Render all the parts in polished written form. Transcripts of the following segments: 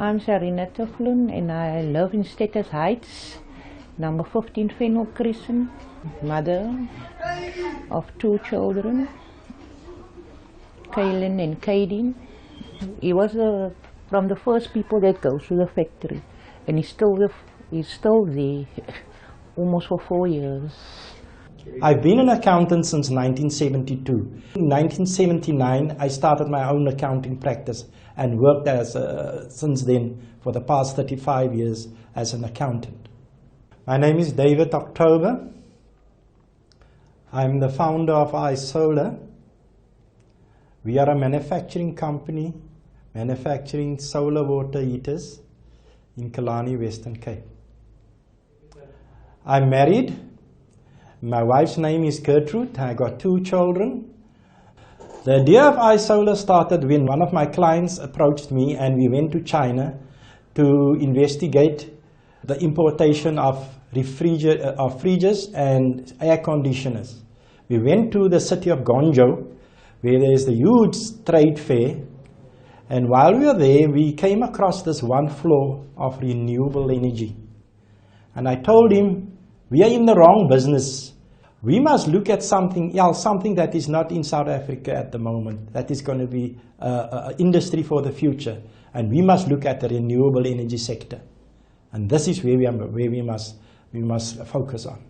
I'm Sarina Tuflun and I live in Status Heights, number 15 Fennel Crescent, mother of 2 children, Kaylin and Kadeen. He was from the first people that goes to the factory, and he's still there almost for 4 years. I've been an accountant since 1972. In 1979, I started my own accounting practice and worked since then for the past 35 years as an accountant. My name is David October. I'm the founder of iSolar. We are a manufacturing company manufacturing solar water heaters in Killarney, Western Cape. I'm married. My wife's name is Gertrude. I got 2 children. The idea of iSolar started when one of my clients approached me and we went to China to investigate the importation of fridges and air conditioners. We went to the city of Guangzhou, where there is a huge trade fair, and while we were there we came across this one floor of renewable energy. And I told him, we are in the wrong business. We must look at something else, something that is not in South Africa at the moment, that is going to be an industry for the future. And we must look at the renewable energy sector. And this is where we must focus on.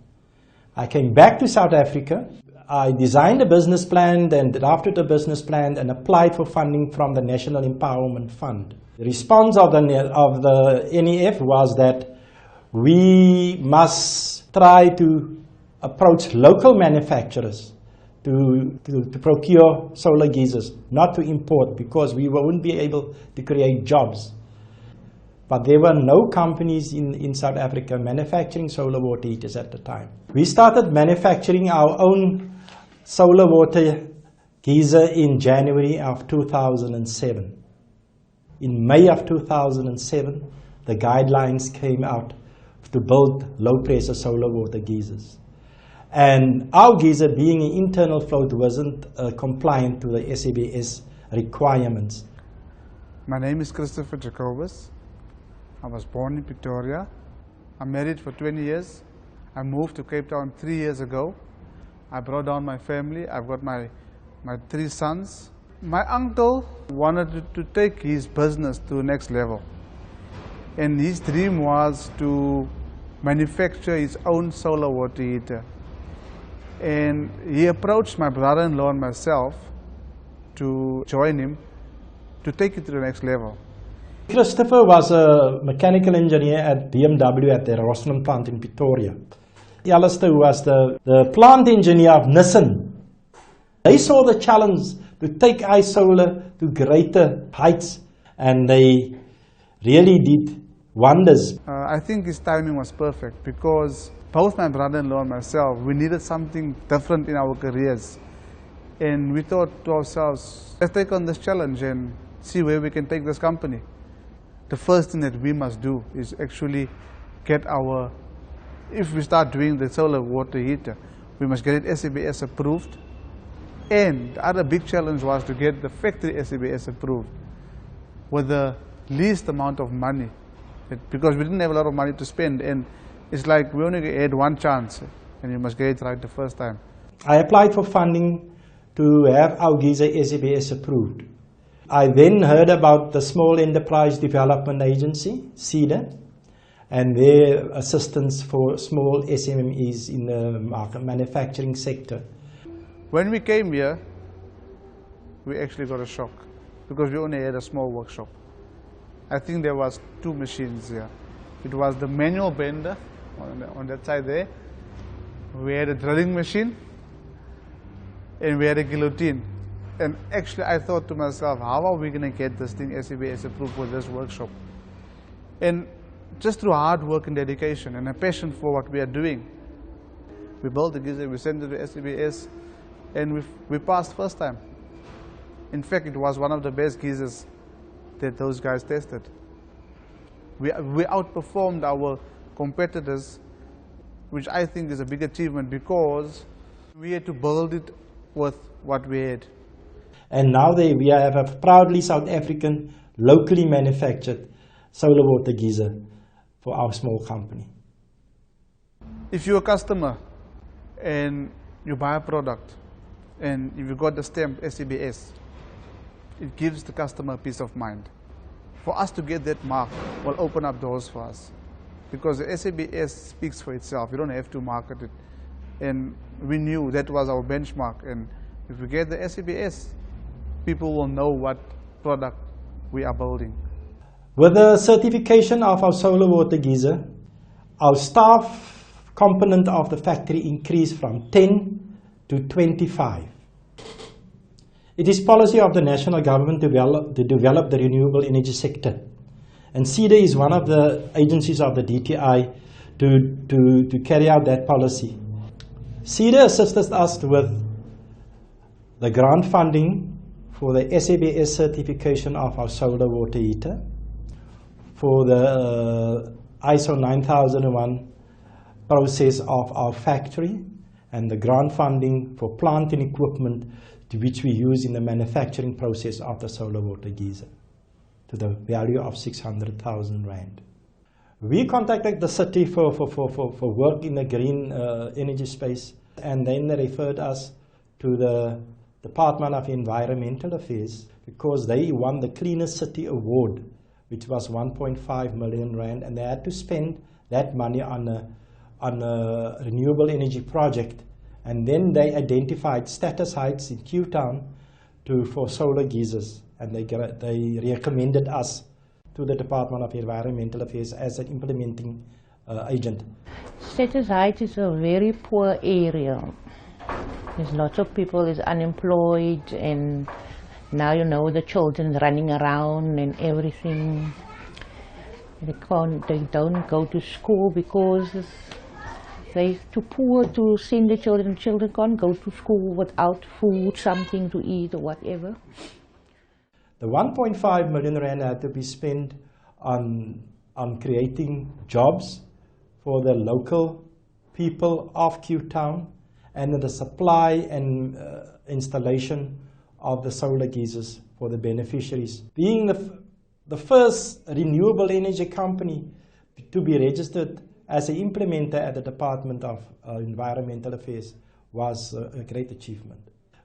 I came back to South Africa. I designed a business plan and drafted a business plan and applied for funding from the National Empowerment Fund. The response of the NEF was that we must try to approach local manufacturers to procure solar geysers, not to import, because we wouldn't be able to create jobs. But there were no companies in South Africa manufacturing solar water heaters at the time. We started manufacturing our own solar water geyser in January of 2007. In May of 2007, the guidelines came out to build low-pressure solar water geysers. And our geyser, being an internal float, wasn't compliant to the SABS requirements. My name is Christopher Jacobus. I was born in Pretoria. I'm married for 20 years. I moved to Cape Town 3 years ago. I brought down my family. I've got my 3 sons. My uncle wanted to take his business to the next level. And his dream was to manufacture his own solar water heater. And he approached my brother-in-law and myself to join him to take it to the next level. Christopher was a mechanical engineer at BMW at their Rosslyn plant in Pretoria. Alistair was the plant engineer of Nissan. They saw the challenge to take iSolar to greater heights, and they really did wonders. I think his timing was perfect because both my brother-in-law and myself, we needed something different in our careers. And we thought to ourselves, let's take on this challenge and see where we can take this company. The first thing that we must do is actually get if we start doing the solar water heater, we must get it SABS approved. And the other big challenge was to get the factory SABS approved with the least amount of money, because we didn't have a lot of money to spend. And it's like we only had one chance, and you must get it right the first time. I applied for funding to have our geyser SABS approved. I then heard about the Small Enterprise Development Agency, SEDA, and their assistance for small SMEs in the manufacturing sector. When we came here, we actually got a shock because we only had a small workshop. I think there was 2 machines here. It was the manual bender on that side there. We had a drilling machine and we had a guillotine. And actually I thought to myself, how are we going to get this thing SABS approved for this workshop? And just through hard work and dedication and a passion for what we are doing, we built the geyser, we sent it to SABS, and we passed first time. In fact, it was one of the best geysers that those guys tested. We outperformed our competitors, which I think is a big achievement because we had to build it with what we had. And now we have a proudly South African, locally manufactured solar water geyser for our small company. If you're a customer and you buy a product and if you got the stamp SABS, it gives the customer peace of mind. For us to get that mark will open up doors for us because the SABS speaks for itself. You don't have to market it. And we knew that was our benchmark. And if we get the SABS, people will know what product we are building. With the certification of our solar water geyser, our staff component of the factory increased from 10 to 25. It is policy of the national government to develop the renewable energy sector. And CEDA is one of the agencies of the DTI to carry out that policy. CEDA assisted us with the grant funding for the SABS certification of our solar water heater, for the ISO 9001 process of our factory, and the grant funding for plant and equipment which we use in the manufacturing process of the solar water geyser, to the value of 600,000 rand. We contacted the city for work in the green energy space, and then they referred us to the Department of Environmental Affairs because they won the Cleanest City Award, which was 1.5 million rand, and they had to spend that money on a renewable energy project. And then they identified status heights in Q-Town for solar geysers, and they recommended us to the Department of Environmental Affairs as an implementing agent. Status Heights is a very poor area. There's lots of people is unemployed, and now you know the children running around and everything. They don't go to school because they're too poor to send the children. Children can't go to school without food, something to eat or whatever. The 1.5 million rand had to be spent on creating jobs for the local people of Q-Town and the supply and installation of the solar geysers for the beneficiaries. Being the first renewable energy company to be registered as an implementer at the Department of Environmental Affairs was a great achievement.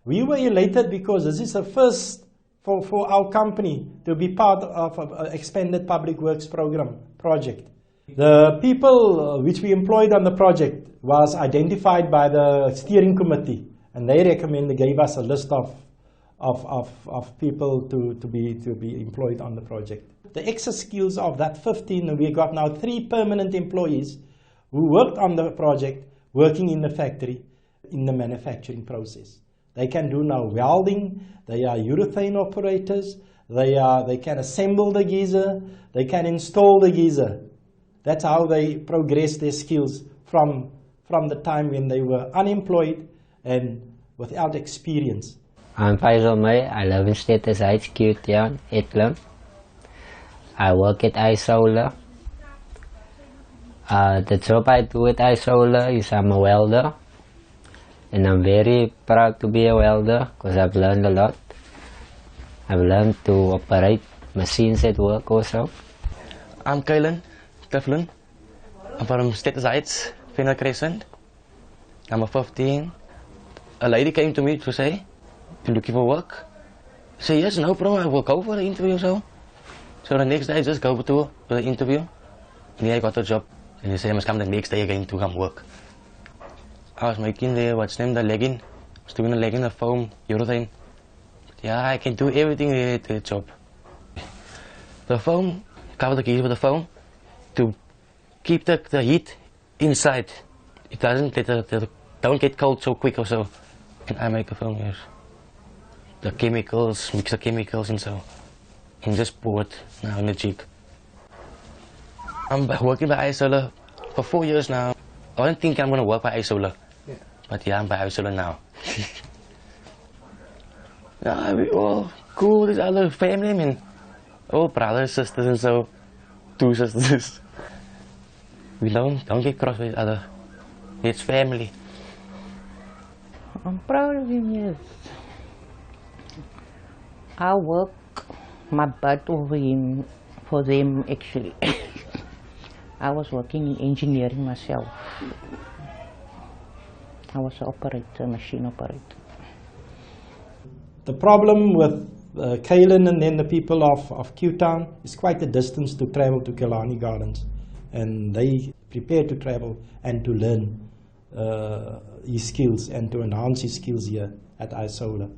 We were elated because this is the first for our company to be part of an expanded public works project. The people which we employed on the project was identified by the steering committee, and they gave us a list of people to be employed on the project. The extra skills of that 15, we got now 3 permanent employees who worked on the project, working in the factory, in the manufacturing process. They can do now welding, they are urethane operators, they can assemble the geyser, they can install the geyser. That's how they progress their skills from the time when they were unemployed and without experience. I'm Faisal May. I live in Status Heights, Q-Town, Edland. I work at iSolar. The job I do at iSolar is I'm a welder. And I'm very proud to be a welder because I've learned a lot. I've learned to operate machines at work also. I'm Kylan Tiflin. I'm from Status Heights, Fenner Crescent. I'm a 15. A lady came to me to say, "You looking for work?" I said, "Yes, no problem, I will go for the interview." So the next day I just go to the interview. And I got the job. And they said I must come the next day again to come work. I was making what's named the legging. I was doing the legging, the foam, urethane. Yeah, I can do everything at the job. The foam, cover the keys with the foam to keep the heat inside. It doesn't don't get cold so quick or so. And I make the foam, yes. The chemicals, mix the chemicals and so. And just pour it now in the jig. I'm working by iSolar for 4 years now. I don't think I'm going to work by iSolar. Yeah. But yeah, I'm by iSolar now. Yeah, we all cool, these other family, I mean, all brothers, sisters and so, 2 sisters. We don't get cross with each other. It's family. I'm proud of him, yes. I work my butt over him for them actually. I was working in engineering myself. I was an operator, machine operator. The problem with Kalen and then the people of Q-Town is quite a distance to travel to Kelani Gardens, and they prepare to travel and to learn his skills and to enhance his skills here at iSolar.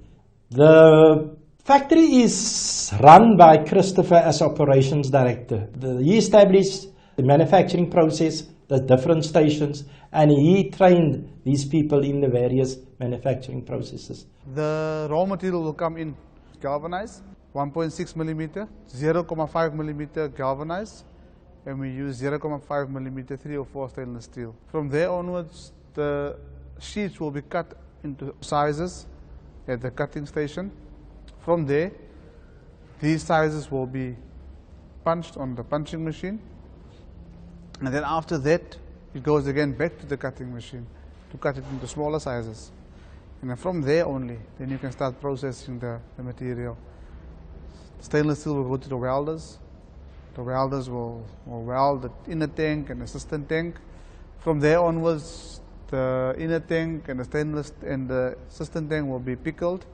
The factory is run by Christopher as operations director. He established the manufacturing process, the different stations, and he trained these people in the various manufacturing processes. The raw material will come in galvanized, 1.6 millimeter, 0.5 millimeter galvanized, and we use 0.5 millimeter 304 stainless steel. From there onwards, the sheets will be cut into sizes at the cutting station. From there, these sizes will be punched on the punching machine, and then after that, it goes again back to the cutting machine to cut it into smaller sizes. And then from there only, then you can start processing the material. Stainless steel will go to the welders. The welders will weld the inner tank and assistant tank. From there onwards, the inner tank and the stainless and the assistant tank will be pickled.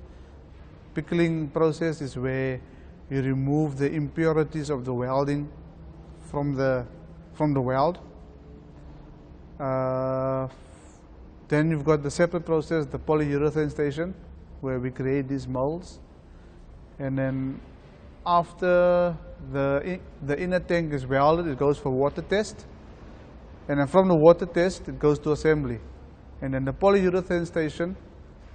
Pickling process is where you remove the impurities of the welding from the weld. Then you've got the separate process, the polyurethane station, where we create these molds. And then after the inner tank is welded, it goes for water test. And then from the water test, it goes to assembly. And then the polyurethane station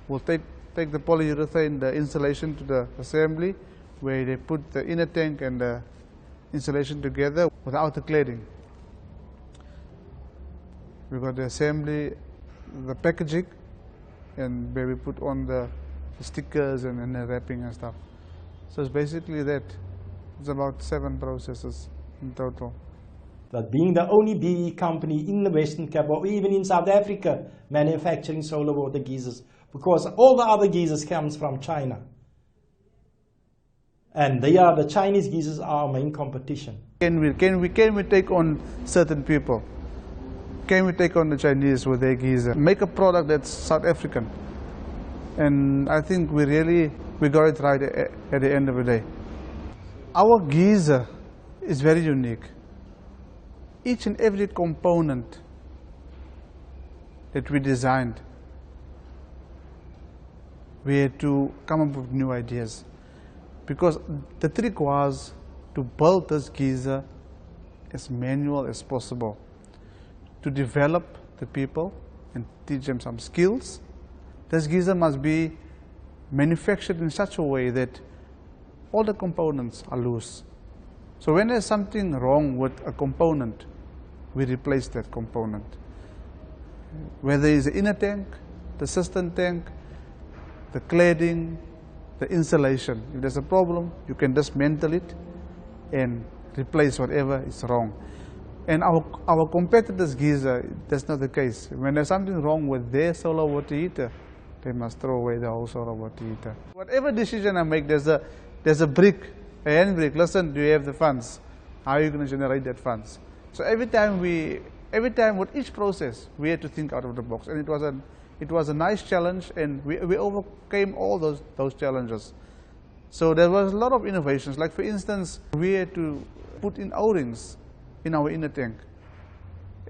will take the polyurethane, the insulation, to the assembly, where they put the inner tank and the insulation together with the outer cladding. We've got the assembly, the packaging, and where we put on the stickers and the wrapping and stuff. So it's basically that. It's about 7 processes in total. That being the only BE company in the Western Cape or even in South Africa manufacturing solar water geysers, because all the other geysers comes from China. And the Chinese geysers are our main competition. Can we take on certain people? Can we take on the Chinese with their geyser? Make a product that's South African. And I think we got it right at the end of the day. Our geyser is very unique. Each and every component that we designed, we had to come up with new ideas. Because the trick was to build this geyser as manual as possible, to develop the people and teach them some skills. This geyser must be manufactured in such a way that all the components are loose. So when there's something wrong with a component, we replace that component. Whether it's the inner tank, the assistant tank, the cladding, the insulation. If there's a problem, you can dismantle it and replace whatever is wrong. And our competitors' geyser, that's not the case. When there's something wrong with their solar water heater, they must throw away the whole solar water heater. Whatever decision I make, there's a brick, a handbrake. Listen, do you have the funds? How are you going to generate that funds? So every time with each process, we had to think out of the box, and it was a nice challenge, and we overcame all those challenges. So there was a lot of innovations. Like for instance, we had to put in O-rings in our inner tank.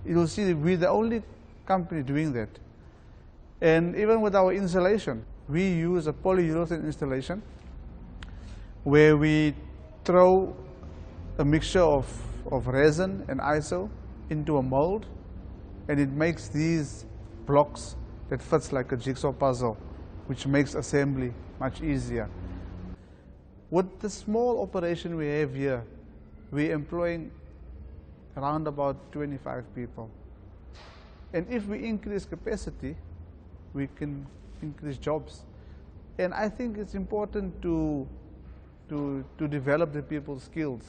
You'll see we're the only company doing that. And even with our insulation, we use a polyurethane installation where we throw a mixture of resin and ISO into a mold, and it makes these blocks that fits like a jigsaw puzzle, which makes assembly much easier. With the small operation we have here, we're employing around about 25 people. And if we increase capacity, we can increase jobs. And I think it's important to develop the people's skills.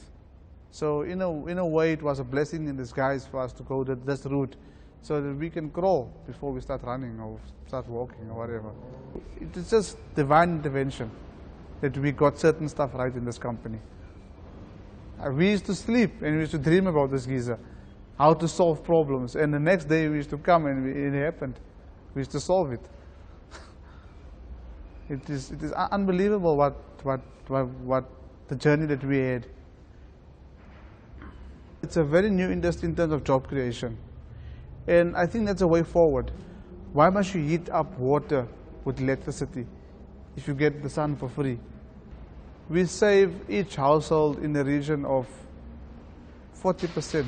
So in a way, it was a blessing in disguise for us to go this route, so that we can crawl before we start running or start walking or whatever. It's just divine intervention that we got certain stuff right in this company. We used to sleep and we used to dream about this geyser, how to solve problems. And the next day we used to come and it happened. We used to solve it. It is unbelievable what the journey that we had. It's a very new industry in terms of job creation. And I think that's a way forward. Why must you heat up water with electricity if you get the sun for free? We save each household in the region of 40%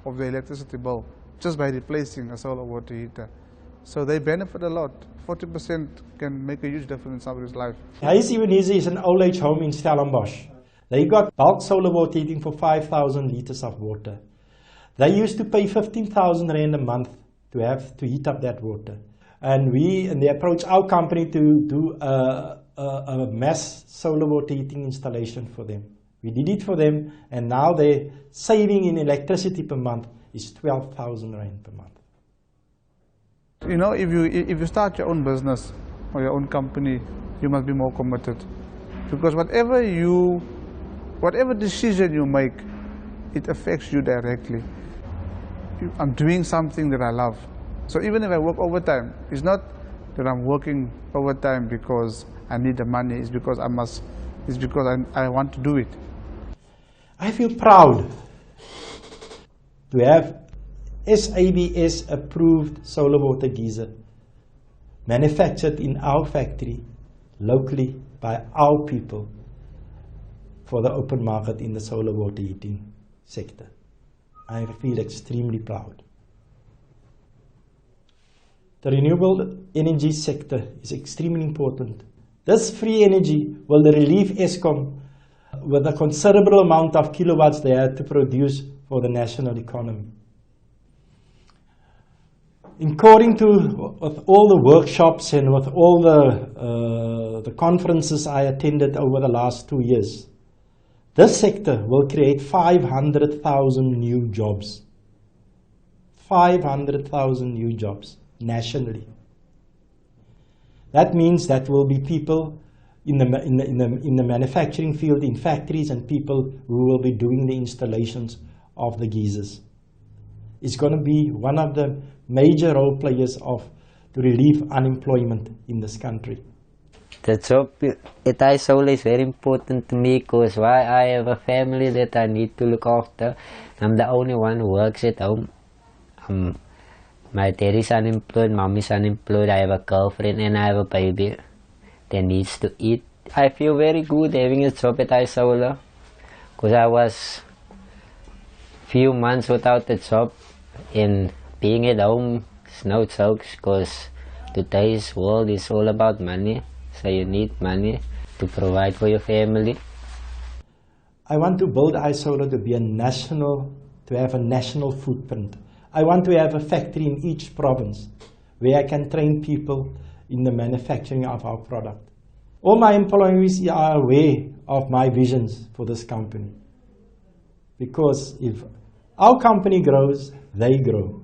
of the electricity bill just by replacing a solar water heater. So they benefit a lot. 40% can make a huge difference in somebody's life. Huis Ebenezer is an old age home in Stellenbosch. They got bulk solar water heating for 5,000 litres of water. They used to pay 15,000 rand a month to heat up that water. And they approached our company to do a mass solar water heating installation for them. We did it for them, and now their saving in electricity per month is 12,000 rand per month. You know, if you start your own business or your own company, you must be more committed, because whatever decision you make, it affects you directly. I'm doing something that I love. So even if I work overtime, it's not that I'm working overtime because I need the money. It's because I want to do it. I feel proud to have SABS approved solar water geyser manufactured in our factory locally by our people for the open market in the solar water heating sector. I feel extremely proud. The renewable energy sector is extremely important. This free energy will relieve Eskom with a considerable amount of kilowatts they had to produce for the national economy. According to with all the workshops and with all the conferences I attended over the last 2 years, this sector will create 500,000 new jobs. 500,000 new jobs nationally. That means that will be people in the manufacturing field, in factories, and people who will be doing the installations of the geysers. It's going to be one of the major role players to relieve unemployment in this country. The job at iSolar is very important to me because why I have a family that I need to look after. I'm the only one who works at home. My dad is unemployed, mom is unemployed, I have a girlfriend and I have a baby that needs to eat. I feel very good having a job at iSolar because I was few months without a job, and being at home is no jokes because today's world is all about money. So you need money to provide for your family. I want to build iSolar to have a national footprint. I want to have a factory in each province where I can train people in the manufacturing of our product. All my employees are aware of my visions for this company. Because if our company grows, they grow.